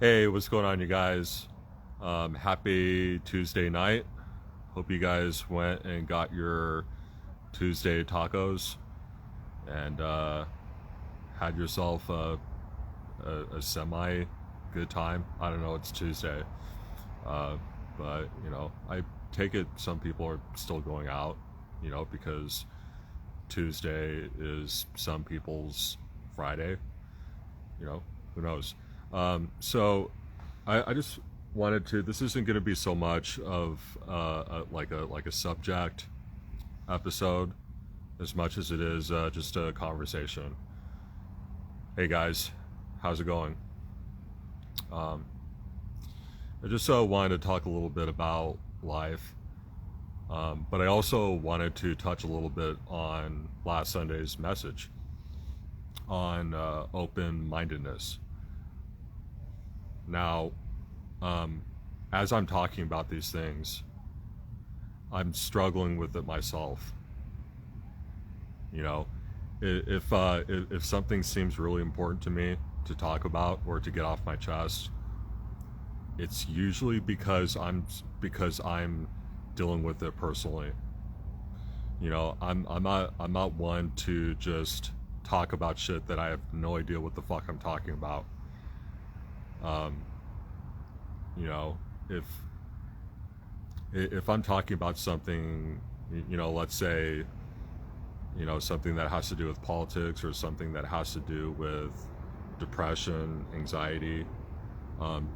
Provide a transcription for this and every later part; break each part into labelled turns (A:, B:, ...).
A: Hey, what's going on, you guys? Happy Tuesday night. Hope you guys went and got your Tuesday tacos and had yourself a semi good time. I don't know, it's Tuesday. Uh, but, I take it some people are still going out, because Tuesday is some people's Friday. Who knows? So I just wanted to. This isn't going to be so much of like a subject episode as much as it is just a conversation. Hey guys, how's it going? Um, I just wanted to talk a little bit about life, but I also wanted to touch a little bit on last Sunday's message on open mindedness. Now, um, as I'm talking about these things, I'm struggling with it myself. You know, if something seems really important to me to talk about or to get off my chest, it's usually because I'm dealing with it personally. I'm not one to just talk about shit that I have no idea what the fuck I'm talking about. Um, you know, if if I'm talking about something, let's say, something that has to do with politics or something that has to do with depression, anxiety,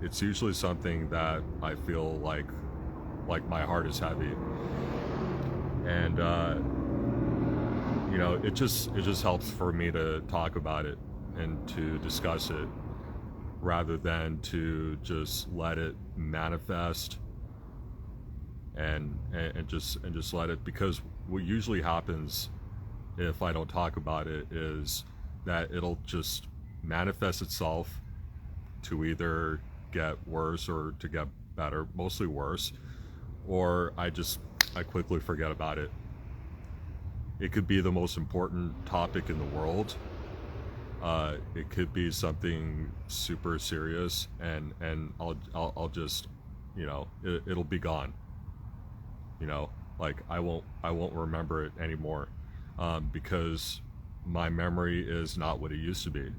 A: it's usually something that I feel like my heart is heavy, and it just helps for me to talk about it and to discuss it rather than to just let it manifest and just let it, because what usually happens if I don't talk about it is that it'll just manifest itself to either get worse or to get better, mostly worse, or I quickly forget about it. It could be the most important topic in the world. It could be something super serious, and I'll just, it'll be gone. Like I won't remember it anymore, because my memory is not what it used to be.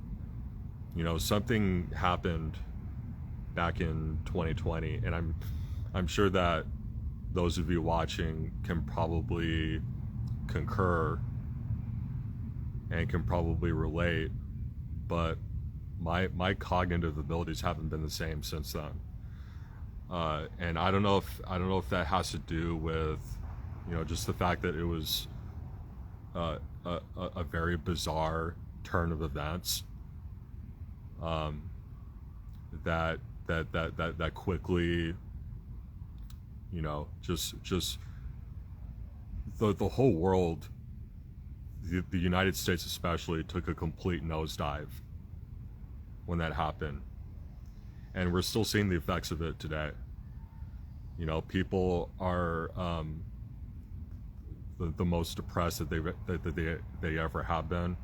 A: Something happened back in 2020, and I'm sure that those of you watching can probably concur and can probably relate, but my cognitive abilities haven't been the same since then. And I don't know if that has to do with just the fact that it was a very bizarre turn of events, um, that quickly, just the whole world, the United States especially, took a complete nosedive when that happened, and we're still seeing the effects of it today. People are the most depressed that they ever have been.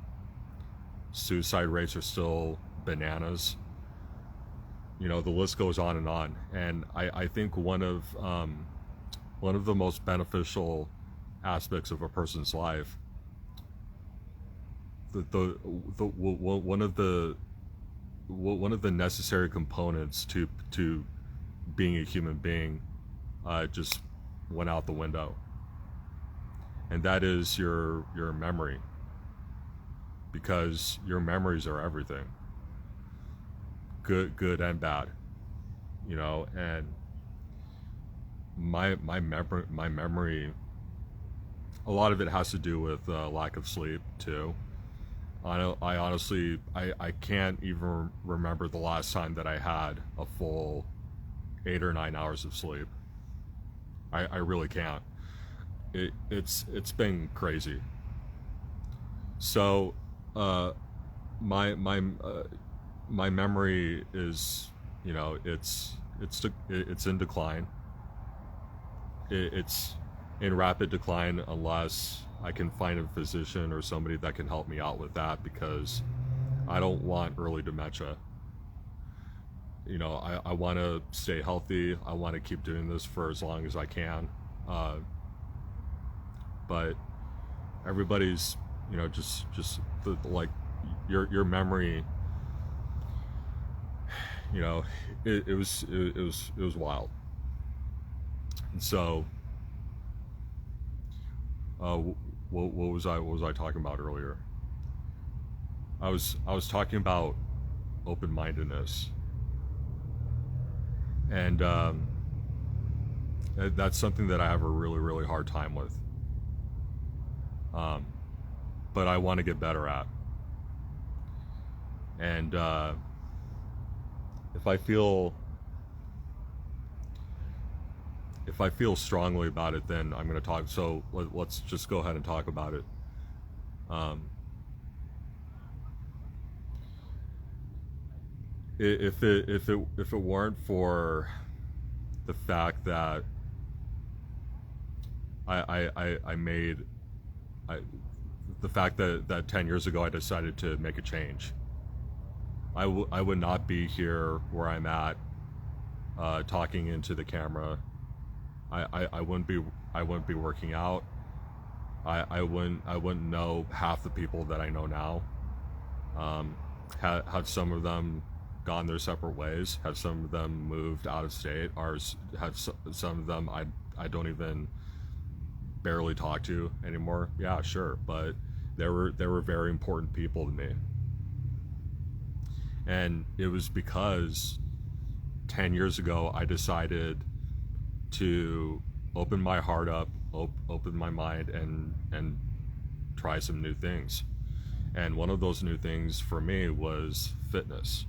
A: Suicide rates are still bananas. The list goes on and on. And I think one of the most beneficial aspects of a person's life, the one of the necessary components to being a human being, just went out the window, and that is your memory, because your memories are everything, good and bad. And my memory, a lot of it has to do with lack of sleep too. I honestly, I can't even remember the last time that I had a full 8 or 9 hours of sleep. I really can't. It's been crazy. So, my my uh, my memory is, it's in decline. It's in rapid decline unless I can find a physician or somebody that can help me out with that, because I don't want early dementia. I want to stay healthy. I want to keep doing this for as long as I can. Uh, but everybody's, like your memory, it was wild. And so, what was I talking about earlier? I was talking about open-mindedness, and that's something that I have a really really hard time with. Um, but I want to get better at. And if I feel if I feel strongly about it, then I'm going to talk. So let's just go ahead and talk about it. Um, if it weren't for the fact that I made I, the fact that 10 years ago I decided to make a change, I would not be here where I'm at, talking into the camera. I wouldn't be working out. I wouldn't know half the people that I know now. Had some of them gone their separate ways, had some of them moved out of state, or had some of them I don't even barely talk to anymore. Yeah, sure, but they were very important people to me. And it was because 10 years ago I decided to open my heart up, open my mind, and try some new things. And one of those new things for me was fitness.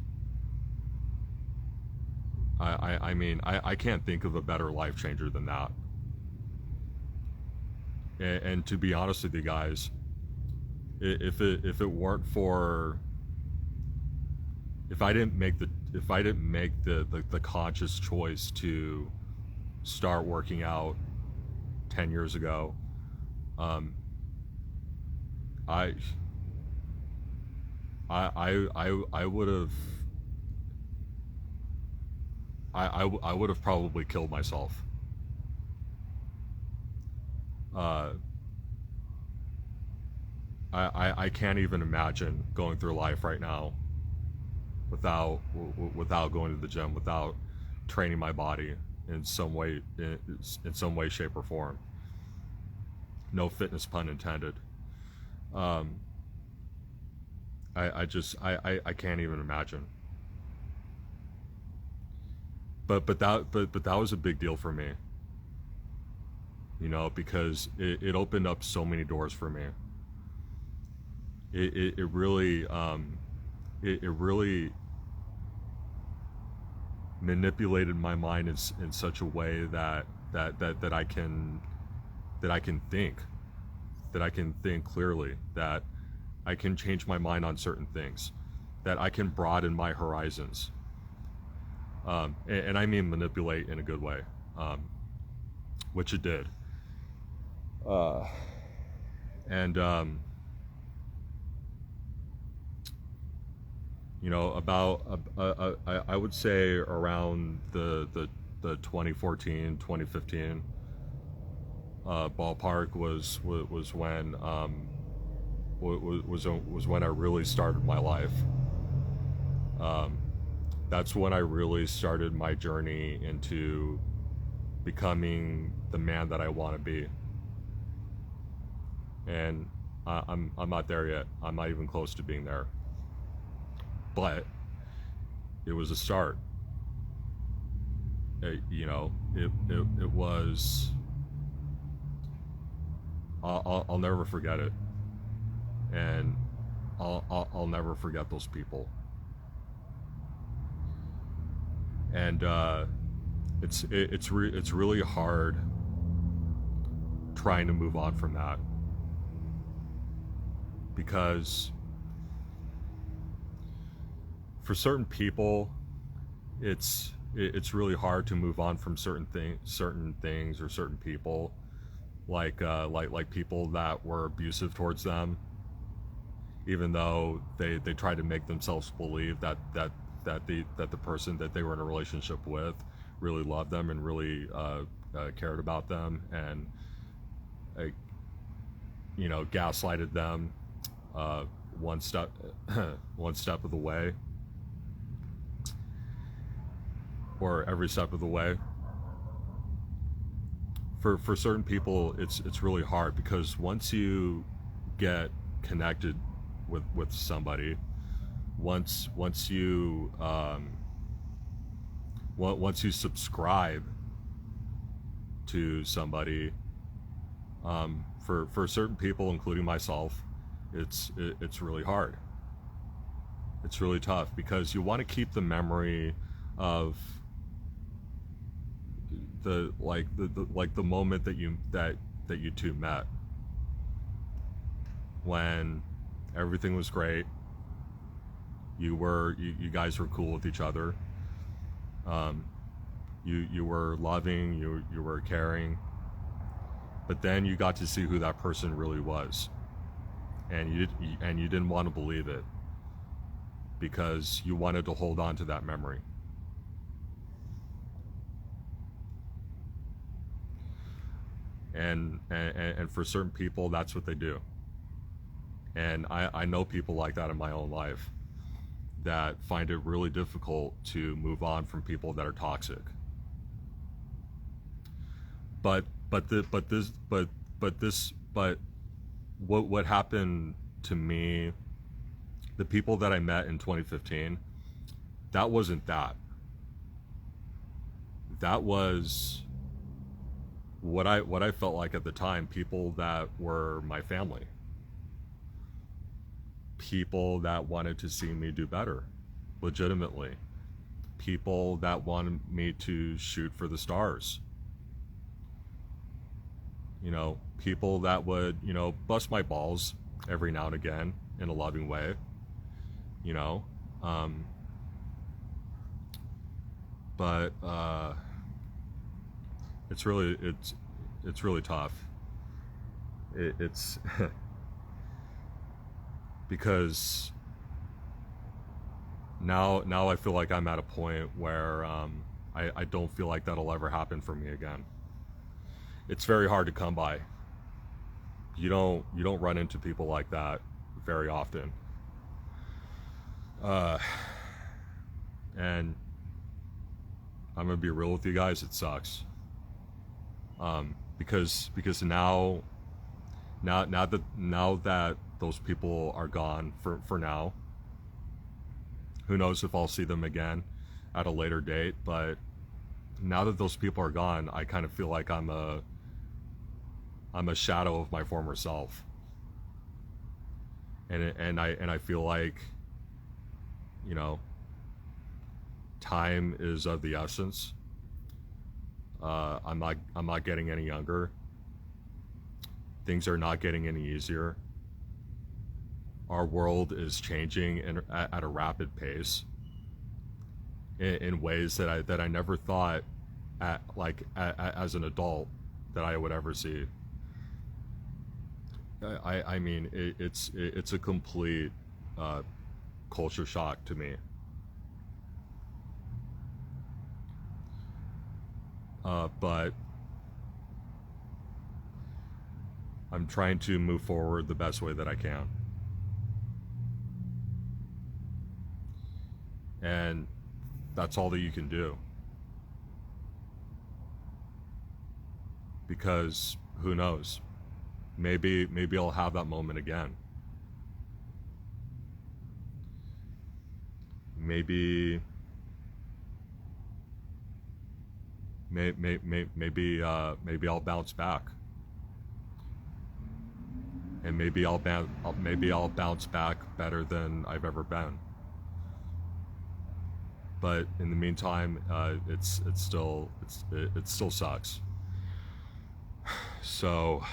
A: I can't think of a better life changer than that. And to be honest with you guys, if it weren't for, if I didn't make the conscious choice to start working out 10 years ago, um, I I would have I would have probably killed myself. Uh, I can't even imagine going through life right now without going to the gym, without training my body in some way, shape, or form. No fitness pun intended. Um, I can't even imagine. But that was a big deal for me, because it opened up so many doors for me. It really it really manipulated my mind in such a way that I can think clearly, that I can change my mind on certain things, that I can broaden my horizons. And I mean manipulate in a good way, which it did. Uh, and about I would say around the 2014 2015 ballpark was when was when I really started my life. Um, that's when I really started my journey into becoming the man that I want to be. And I'm not there yet. I'm not even close to being there. But it was a start. It was. I'll never forget it, and I'll never forget those people. And it's really hard trying to move on from that, because for certain people it's really hard to move on from certain things or certain people, like people that were abusive towards them, even though they try to make themselves believe that that the person that they were in a relationship with really loved them and really cared about them, and gaslighted them one step one step of the way, or every step of the way. For certain people, it's really hard, because once you get connected with somebody, once you subscribe to somebody, for certain people, including myself, it's really hard. It's really tough, because you want to keep the memory of the moment that you two met, when everything was great. You guys were cool with each other. You were loving. You were caring. But then you got to see who that person really was, and you didn't want to believe it, because you wanted to hold on to that memory. And for certain people, that's what they do. And I know people like that in my own life, that find it really difficult to move on from people that are toxic. But what happened to me, the people that I met in 2015, that wasn't that. That was what I felt like at the time, people that were my family. People that wanted to see me do better, legitimately. People that wanted me to shoot for the stars. People that would, bust my balls every now and again in a loving way. But it's really tough. It's because now I feel like I'm at a point where I don't feel like that'll ever happen for me again. It's very hard to come by. You don't run into people like that very often. And I'm gonna be real with you guys, it sucks. Because now that those people are gone for now, who knows if I'll see them again at a later date, but now that those people are gone, I kind of feel like I'm a shadow of my former self. And I feel like, time is of the essence. I'm not getting any younger. Things are not getting any easier. Our world is changing at a rapid pace, in ways that I never thought, as an adult, that I would ever see. I mean, it's a complete culture shock to me. But I'm trying to move forward the best way that I can. And that's all that you can do. Because who knows? Maybe I'll have that moment again. Maybe I'll bounce back. And maybe I'll bounce back better than I've ever been. But in the meantime, it still sucks. So,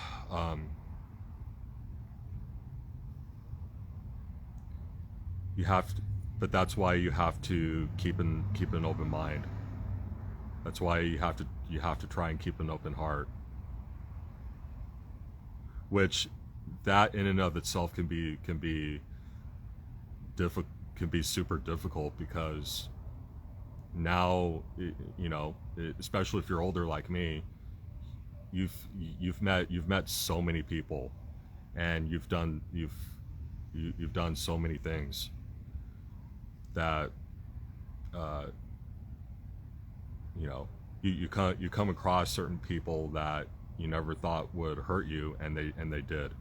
A: you have to, but that's why you have to keep an open mind. That's why you have to try and keep an open heart. Which, that in and of itself can be can be super difficult, because now, you know, especially if you're older like me, you've met so many people, and you've done so many things that you know, you come across certain people that you never thought would hurt you, and they did.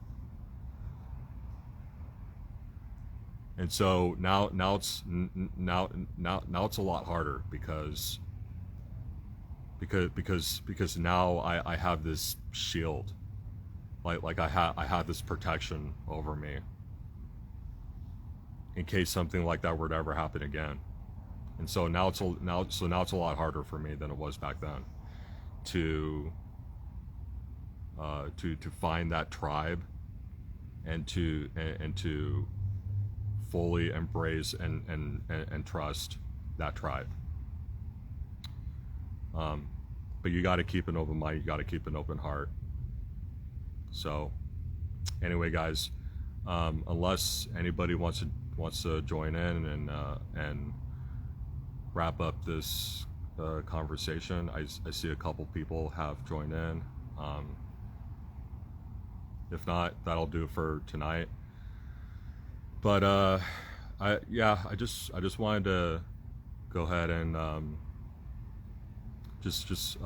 A: And so now it's a lot harder, because now I have this shield, like I have this protection over me in case something like that were to ever happen again. And so now it's a lot harder for me than it was back then to find that tribe, and to fully embrace and trust that tribe. But you got to keep an open mind. You got to keep an open heart. So, anyway, guys, unless anybody wants to join in and wrap up this conversation, I see a couple people have joined in. If not, that'll do for tonight. But I just wanted to go ahead and just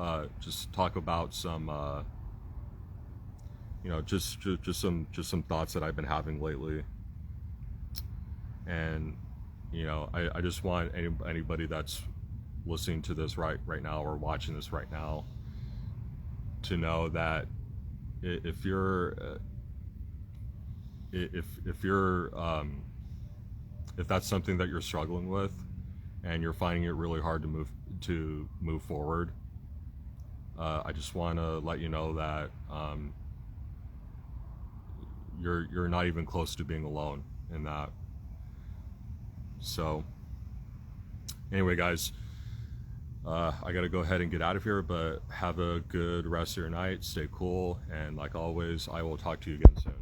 A: talk about some you know, just some thoughts that I've been having lately. And you know, I just want anybody that's listening to this right now, or watching this right now, to know that if you're if that's something that you're struggling with, and you're finding it really hard to move forward, I just want to let you know that you're not even close to being alone in that. So anyway, guys, I gotta go ahead and get out of here, but have a good rest of your night. Stay cool, and like always, I will talk to you again soon.